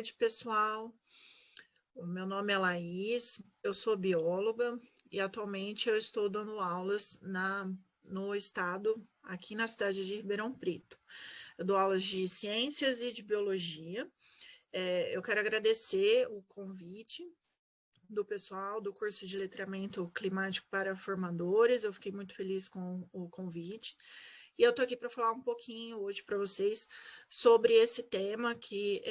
tarde, pessoal. O meu nome é Laís, eu sou bióloga e atualmente eu estou dando aulas no estado, aqui na cidade de Ribeirão Preto. Eu dou aulas de ciências e de biologia. Eu quero agradecer o convite do pessoal do curso de letramento climático para formadores. Eu fiquei muito feliz com o convite. E eu estou aqui para falar um pouquinho hoje para vocês sobre esse tema que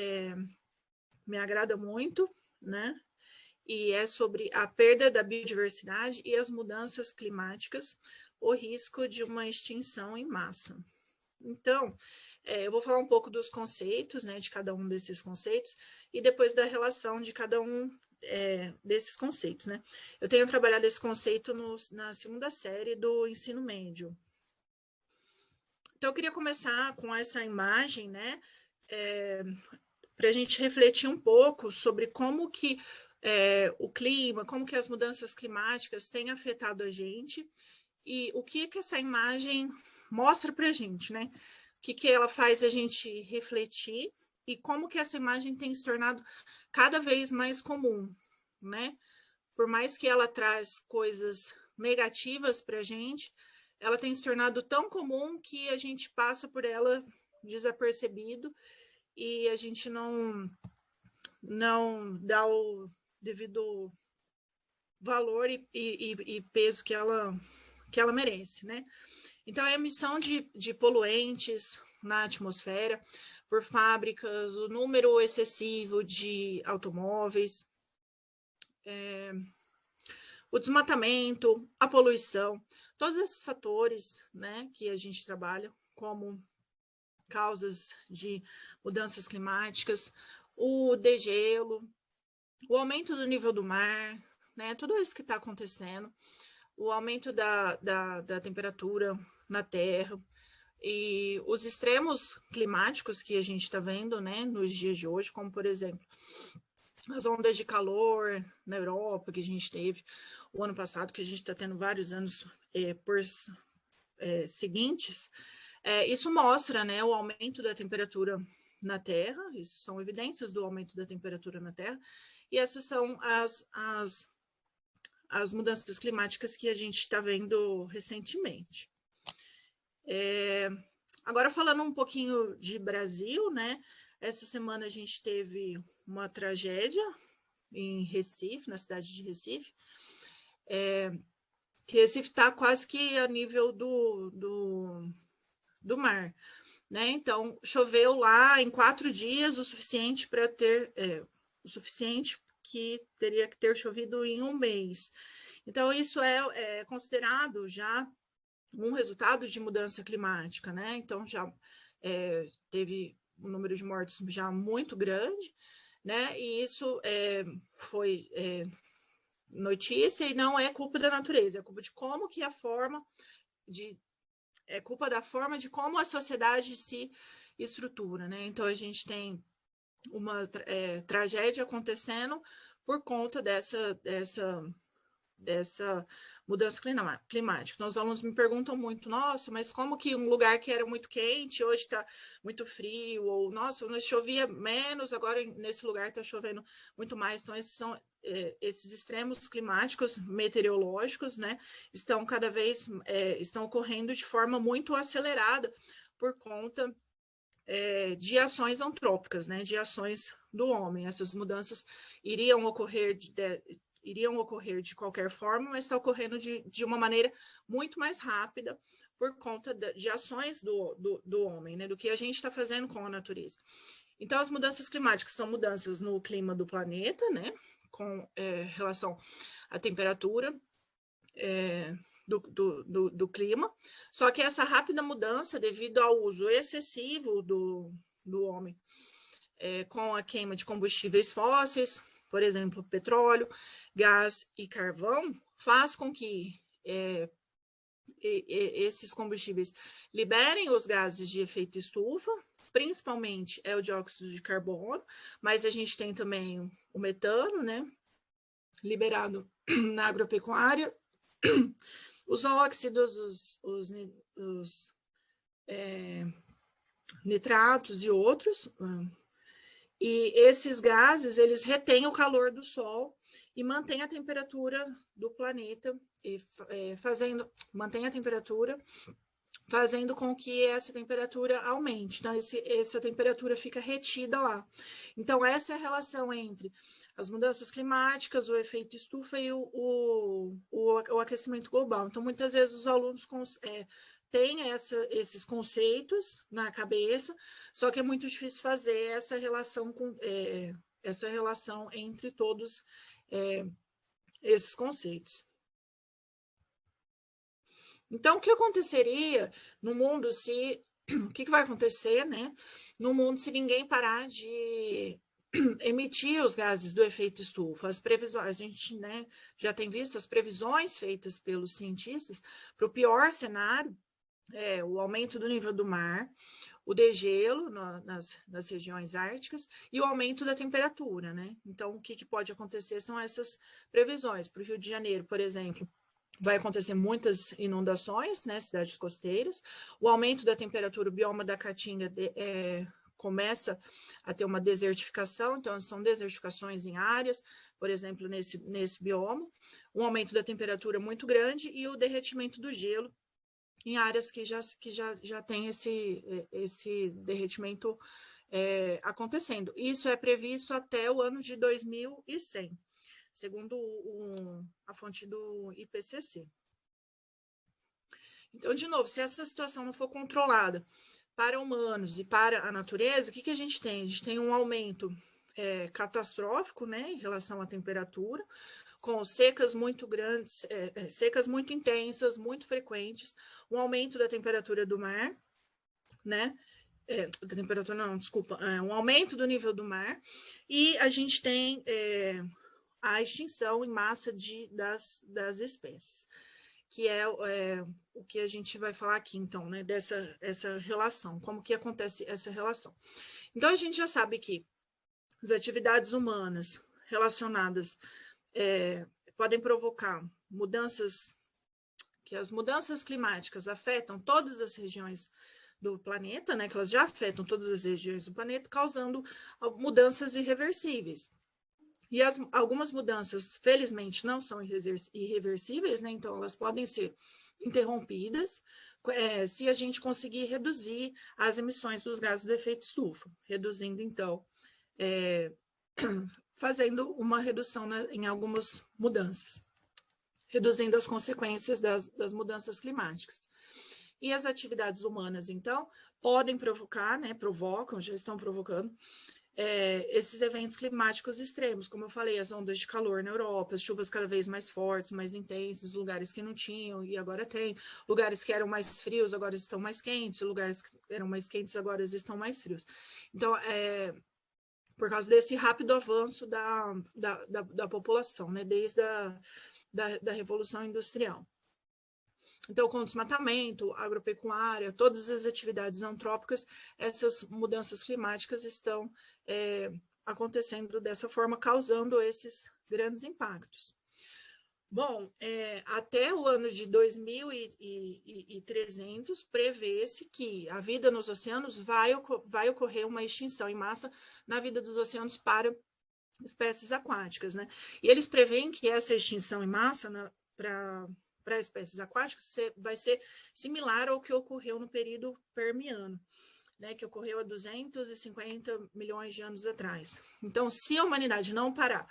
me agrada muito, né? E é sobre a perda da biodiversidade e as mudanças climáticas, o risco de uma extinção em massa. Então, eu vou falar um pouco dos conceitos, né, de cada um desses conceitos, e depois da relação de cada um desses conceitos, né. Eu tenho trabalhado esse conceito na segunda série do ensino médio. Então, eu queria começar com essa imagem, né, para a gente refletir um pouco sobre como que o clima, como que as mudanças climáticas têm afetado a gente e o que essa imagem mostra para a gente, né? O que ela faz a gente refletir e como que essa imagem tem se tornado cada vez mais comum, né? Por mais que ela traz coisas negativas para a gente, ela tem se tornado tão comum que a gente passa por ela desapercebido e a gente não dá o devido valor e peso que ela merece, né? Então, a emissão de poluentes na atmosfera por fábricas, o número excessivo de automóveis, o desmatamento, a poluição, todos esses fatores, né, que a gente trabalha como causas de mudanças climáticas, o degelo, o aumento do nível do mar, né, tudo isso que está acontecendo, o aumento da temperatura na Terra e os extremos climáticos que a gente está vendo, né, nos dias de hoje, como, por exemplo, as ondas de calor na Europa que a gente teve o ano passado, que a gente está tendo vários anos seguintes, isso mostra, né, o aumento da temperatura na Terra, isso são evidências do aumento da temperatura na Terra, e essas são as mudanças climáticas que a gente está vendo recentemente. Agora, falando um pouquinho de Brasil, né? Essa semana a gente teve uma tragédia em Recife, na cidade de Recife. Recife está quase que a nível do mar, né? Então, choveu lá em 4 dias o suficiente para ter o suficiente que teria que ter chovido em 1 mês. Então, isso é considerado já um resultado de mudança climática, né? Então, já teve um número de mortes já muito grande, né? E isso foi notícia e não é culpa da natureza, é culpa de como que é culpa da forma de como a sociedade se estrutura, né? Então, a gente tem uma tragédia acontecendo por conta dessa mudança climática. Então, os alunos me perguntam muito, nossa, mas como que um lugar que era muito quente hoje está muito frio? Ou, nossa, chovia menos, agora nesse lugar está chovendo muito mais. Então, esses são esses extremos climáticos, meteorológicos, né, estão cada vez estão ocorrendo de forma muito acelerada por conta de ações antrópicas, né, de ações do homem. Essas mudanças iriam ocorrer de qualquer forma, mas está ocorrendo de uma maneira muito mais rápida por conta de ações do homem, né, do que a gente está fazendo com a natureza. Então, as mudanças climáticas são mudanças no clima do planeta, né, com relação à temperatura do clima, só que essa rápida mudança devido ao uso excessivo do homem com a queima de combustíveis fósseis, por exemplo, petróleo, gás e carvão, faz com que esses combustíveis liberem os gases de efeito estufa, principalmente o dióxido de carbono, mas a gente tem também o metano, né, liberado na agropecuária, os óxidos, os nitratos e outros, E esses gases, eles retêm o calor do Sol e mantêm a temperatura do planeta, mantém a temperatura, fazendo com que essa temperatura aumente. Então, essa temperatura fica retida lá. Então, essa é a relação entre as mudanças climáticas, o efeito estufa e o aquecimento global. Então, muitas vezes os alunos têm esses conceitos na cabeça, só que é muito difícil fazer essa relação entre todos esses conceitos. Então, o que aconteceria no mundo se... O que vai acontecer, né, no mundo se ninguém parar de emitir os gases do efeito estufa? As previsões, a gente, né, já tem visto as previsões feitas pelos cientistas para o pior cenário, o aumento do nível do mar, o degelo nas regiões árticas e o aumento da temperatura, né? Então, o que pode acontecer são essas previsões. Para o Rio de Janeiro, por exemplo, vai acontecer muitas inundações, né, cidades costeiras, o aumento da temperatura, o bioma da Caatinga começa a ter uma desertificação, então são desertificações em áreas, por exemplo, nesse bioma, um aumento da temperatura muito grande e o derretimento do gelo em áreas que já tem esse derretimento acontecendo. Isso é previsto até o ano de 2100. Segundo a fonte do IPCC. Então, de novo, se essa situação não for controlada para humanos e para a natureza, o que a gente tem? A gente tem um aumento catastrófico, né, em relação à temperatura, com secas muito grandes, secas muito intensas, muito frequentes, um aumento da temperatura do mar, né, da temperatura não, desculpa, um aumento do nível do mar, e a gente tem... a extinção em massa das espécies, que é o que a gente vai falar aqui, então, né, essa relação, como que acontece essa relação. Então, a gente já sabe que as atividades humanas relacionadas podem provocar mudanças, que as mudanças climáticas afetam todas as regiões do planeta, né, que elas já afetam todas as regiões do planeta, causando mudanças irreversíveis. E algumas mudanças, felizmente, não são irreversíveis, né? Então elas podem ser interrompidas se a gente conseguir reduzir as emissões dos gases do efeito estufa, reduzindo, então, fazendo uma redução em algumas mudanças, reduzindo as consequências das mudanças climáticas. E as atividades humanas, então, podem provocar, né? Provocam, já estão provocando, esses eventos climáticos extremos, como eu falei, as ondas de calor na Europa, as chuvas cada vez mais fortes, mais intensas, lugares que não tinham e agora tem, lugares que eram mais frios agora estão mais quentes, lugares que eram mais quentes agora estão mais frios. Então, por causa desse rápido avanço da população, né, desde da Revolução Industrial. Então, com o desmatamento, agropecuária, todas as atividades antrópicas, essas mudanças climáticas estão acontecendo dessa forma, causando esses grandes impactos. Bom, até o ano de 2300, prevê-se que a vida nos oceanos vai ocorrer uma extinção em massa na vida dos oceanos para espécies aquáticas, né? E eles preveem que essa extinção em massa para espécies aquáticas vai ser similar ao que ocorreu no período Permiano, né, que ocorreu há 250 milhões de anos atrás. Então, se a humanidade não parar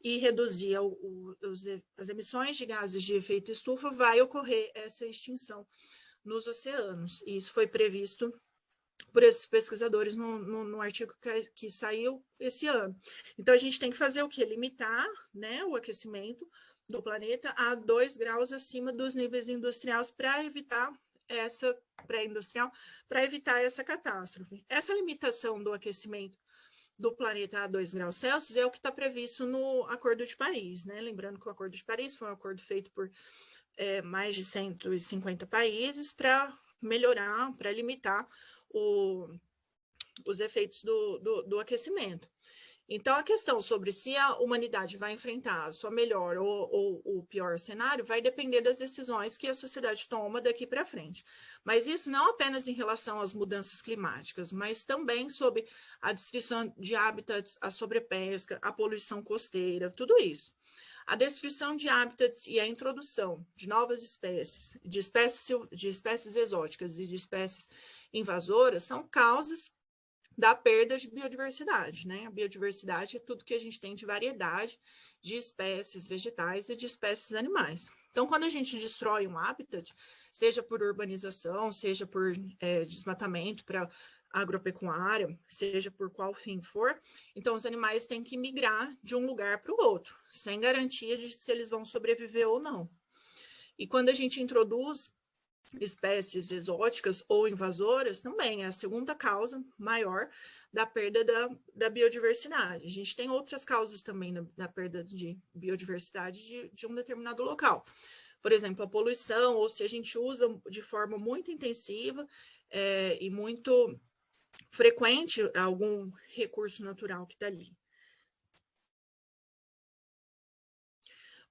e reduzir as emissões de gases de efeito estufa, vai ocorrer essa extinção nos oceanos. E isso foi previsto por esses pesquisadores no artigo que saiu esse ano. Então, a gente tem que fazer o quê? Limitar, né, o aquecimento do planeta a 2 graus acima dos níveis industriais para evitar essa pré-industrial, para evitar essa catástrofe. Essa limitação do aquecimento do planeta a 2 graus Celsius é o que está previsto no Acordo de Paris, né? Lembrando que o Acordo de Paris foi um acordo feito por mais de 150 países para melhorar, para limitar os efeitos do aquecimento. Então, a questão sobre se a humanidade vai enfrentar a sua melhor ou o pior cenário vai depender das decisões que a sociedade toma daqui para frente. Mas isso não apenas em relação às mudanças climáticas, mas também sobre a destruição de hábitats, a sobrepesca, a poluição costeira, tudo isso. A destruição de hábitats e a introdução de novas espécies, de espécies exóticas e de espécies invasoras são causas da perda de biodiversidade, né? A biodiversidade é tudo que a gente tem de variedade de espécies vegetais e de espécies animais. Então, quando a gente destrói um habitat, seja por urbanização, seja por desmatamento para agropecuária, seja por qual fim for, então os animais têm que migrar de um lugar para o outro, sem garantia de se eles vão sobreviver ou não. E quando a gente introduz espécies exóticas ou invasoras, também é a segunda causa maior da perda da biodiversidade. A gente tem outras causas também da perda de biodiversidade de um determinado local. Por exemplo, a poluição, ou se a gente usa de forma muito intensiva e muito frequente algum recurso natural que está ali.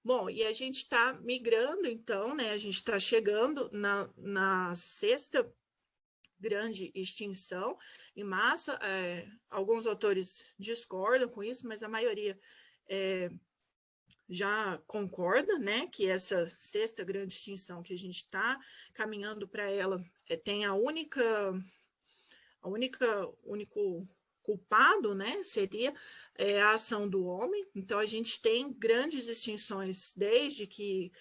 Bom, e a gente está migrando, então, né? A gente está chegando na sexta grande extinção em massa. Alguns autores discordam com isso, mas a maioria já concorda, né? Que essa sexta grande extinção que a gente está caminhando para ela tem único culpado, né, seria a ação do homem. Então, a gente tem grandes extinções desde que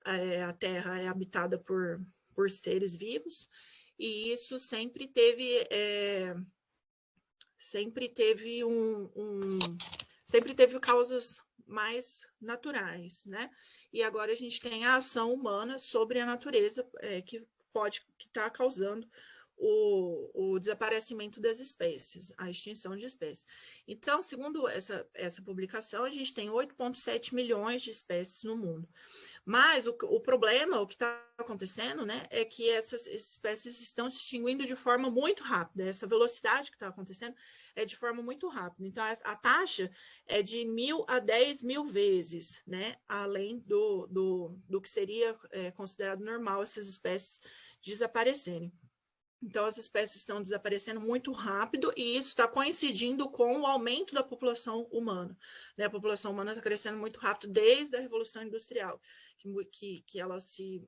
a Terra é habitada por seres vivos, e isso sempre teve causas mais naturais, né? E agora a gente tem a ação humana sobre a natureza que está causando o desaparecimento das espécies, a extinção de espécies. Então, segundo essa publicação, a gente tem 8,7 milhões de espécies no mundo. Mas o problema, o que está acontecendo, né, é que essas espécies estão se extinguindo de forma muito rápida. Essa velocidade que está acontecendo é de forma muito rápida. Então, a taxa é de 1.000 a 10.000 vezes, né, além do que seria considerado normal essas espécies desaparecerem. Então, as espécies estão desaparecendo muito rápido e isso está coincidindo com o aumento da população humana. Né? A população humana está crescendo muito rápido desde a Revolução Industrial, que ela se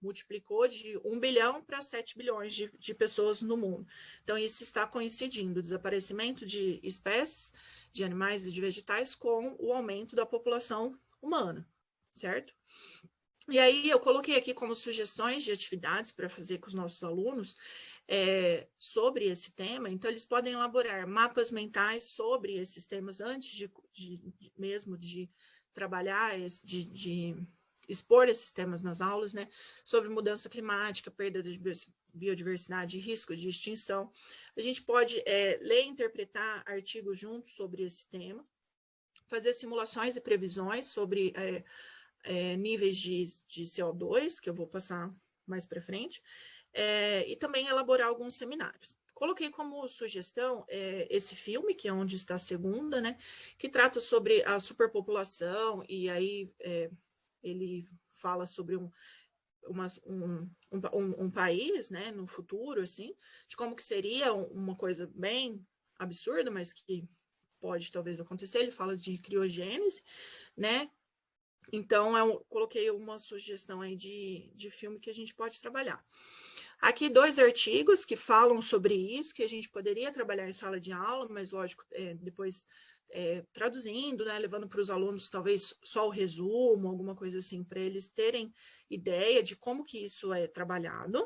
multiplicou de 1 bilhão para 7 bilhões de pessoas no mundo. Então, isso está coincidindo, o desaparecimento de espécies, de animais e de vegetais, com o aumento da população humana, certo? E aí eu coloquei aqui como sugestões de atividades para fazer com os nossos alunos sobre esse tema. Então, eles podem elaborar mapas mentais sobre esses temas antes mesmo de trabalhar, de expor esses temas nas aulas, né? Sobre mudança climática, perda de biodiversidade e risco de extinção. A gente pode ler e interpretar artigos juntos sobre esse tema, fazer simulações e previsões sobre níveis de CO2, que eu vou passar mais para frente, e também elaborar alguns seminários. Coloquei como sugestão esse filme, que é Onde Está a Segunda, né, que trata sobre a superpopulação, e aí ele fala sobre um país, né, no futuro, assim, de como que seria uma coisa bem absurda, mas que pode talvez acontecer. Ele fala de criogênese, né? Então, eu coloquei uma sugestão aí de filme que a gente pode trabalhar. Aqui 2 artigos que falam sobre isso, que a gente poderia trabalhar em sala de aula, mas lógico, depois traduzindo, né, levando para os alunos talvez só o resumo, alguma coisa assim, para eles terem ideia de como que isso é trabalhado.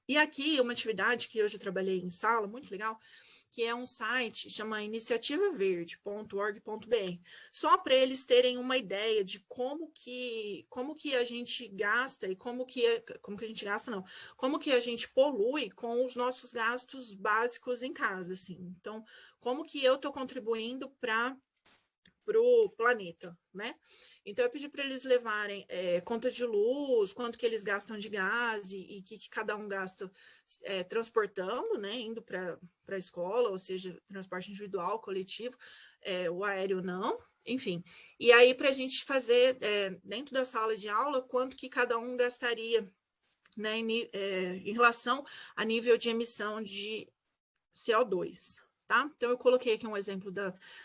E aqui uma atividade que eu já trabalhei em sala, muito legal, que é um site, chama iniciativaverde.org.br, só para eles terem uma ideia de como que a gente gasta e como que a gente gasta, não, como que a gente polui com os nossos gastos básicos em casa, assim. Então, como que eu estou contribuindo para o planeta, né? Então, eu pedi para eles levarem conta de luz, quanto que eles gastam de gás e que cada um gasta transportando, né? Indo para a escola, ou seja, transporte individual, coletivo, o aéreo não, enfim. E aí, para a gente fazer dentro da sala de aula, quanto que cada um gastaria, né, em relação a nível de emissão de CO2. Tá? Então, eu coloquei aqui um exemplo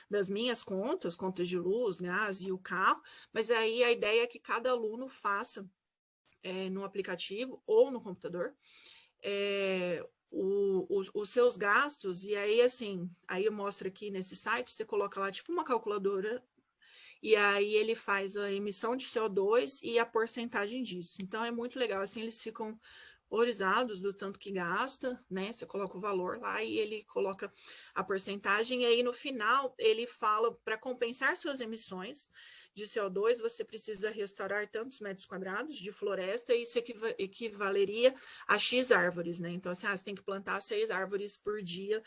das minhas contas de luz, gás e o carro, mas aí a ideia é que cada aluno faça no aplicativo ou no computador os seus gastos, e aí, assim, aí eu mostro aqui nesse site, você coloca lá, tipo uma calculadora, e aí ele faz a emissão de CO2 e a porcentagem disso. Então, é muito legal, assim, eles ficam horrorizados do tanto que gasta, né? Você coloca o valor lá e ele coloca a porcentagem, e aí no final ele fala, para compensar suas emissões de CO2, você precisa restaurar tantos metros quadrados de floresta, e isso equivaleria a X árvores, né? Então, assim, você tem que plantar 6 árvores por dia,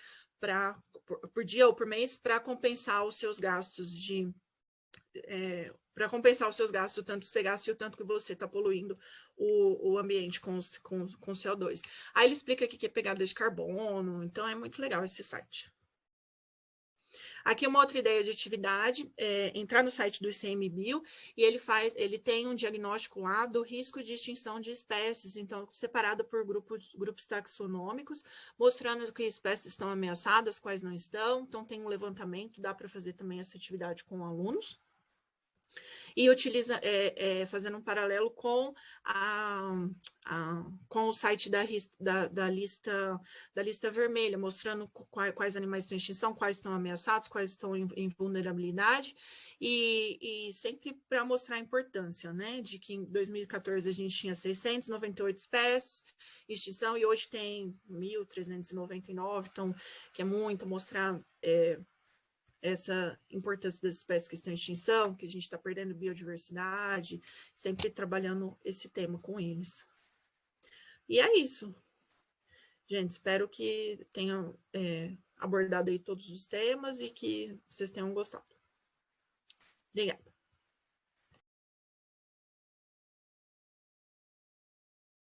por dia ou por mês, para compensar os seus gastos de para compensar os seus gastos, o tanto que você gasta e o tanto que você está poluindo o ambiente com CO2. Aí ele explica o que é pegada de carbono, então é muito legal esse site. Aqui uma outra ideia de atividade, entrar no site do ICMBio, e ele tem um diagnóstico lá do risco de extinção de espécies, então separado por grupos taxonômicos, mostrando que espécies estão ameaçadas, quais não estão, então tem um levantamento, dá para fazer também essa atividade com alunos. E utiliza, fazendo um paralelo com com o site da lista vermelha, mostrando quais animais estão em extinção, quais estão ameaçados, quais estão em vulnerabilidade, e sempre para mostrar a importância, né, de que em 2014 a gente tinha 698 espécies em extinção, e hoje tem 1.399, então, que é muito mostrar essa importância das espécies que estão em extinção, que a gente está perdendo biodiversidade, sempre trabalhando esse tema com eles. E é isso. Gente, espero que tenham abordado aí todos os temas e que vocês tenham gostado. Obrigada.